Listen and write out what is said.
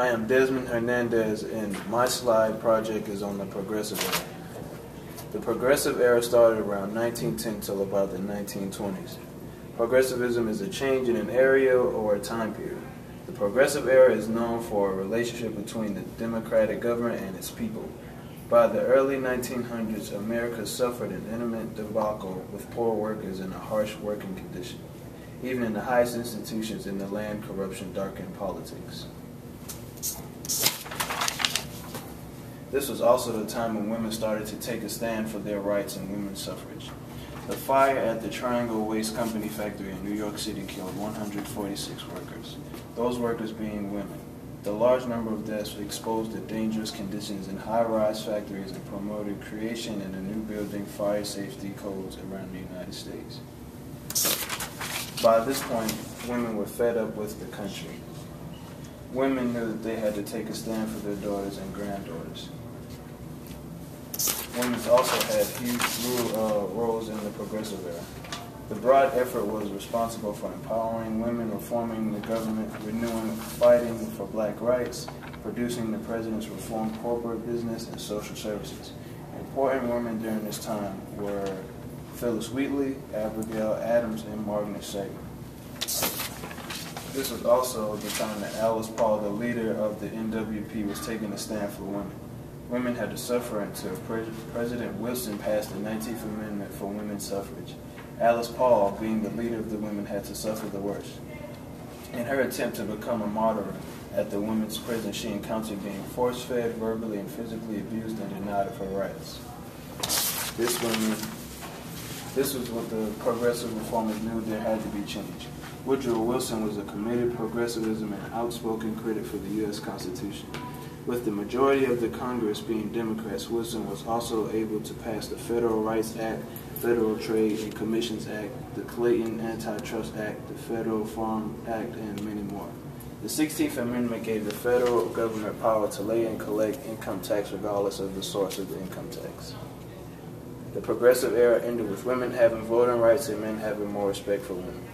I am Desmond Hernandez, and my slide project is on the Progressive Era. The Progressive Era started around 1910 till about the 1920s. Progressivism is a change in an area or a time period. The Progressive Era is known for a relationship between the democratic government and its people. By the early 1900s, America suffered an imminent debacle with poor workers and a harsh working condition. Even in the highest institutions in the land, corruption darkened politics. This was also the time when women started to take a stand for their rights and women's suffrage. The fire at the Triangle Waste Company factory in New York City killed 146 workers, those workers being women. The large number of deaths exposed the dangerous conditions in high-rise factories and promoted creation in a new building fire safety codes around the United States. By this point, women were fed up with the country. Women knew that they had to take a stand for their daughters and granddaughters. Women also had huge roles in the Progressive Era. The broad effort was responsible for empowering women, reforming the government, renewing, fighting for black rights, producing the president's reformed corporate business and social services. Important women during this time were Phyllis Wheatley, Abigail Adams, and Margaret Sanger. This was also the time that Alice Paul, the leader of the NWP, was taking a stand for women. Women had to suffer until President Wilson passed the 19th Amendment for women's suffrage. Alice Paul, being the leader of the women, had to suffer the worst. In her attempt to become a martyr at the women's prison, she encountered being force-fed, verbally and physically abused, and denied of her rights. This was what the progressive reformers knew there had to be change. Woodrow Wilson was a committed progressivism and outspoken critic for the U.S. Constitution. With the majority of the Congress being Democrats, Wilson was also able to pass the Federal Rights Act, Federal Trade and Commissions Act, the Clayton Antitrust Act, the Federal Farm Act, and many more. The 16th Amendment gave the federal government power to lay and collect income tax regardless of the source of the income tax. The Progressive Era ended with women having voting rights and men having more respect for women.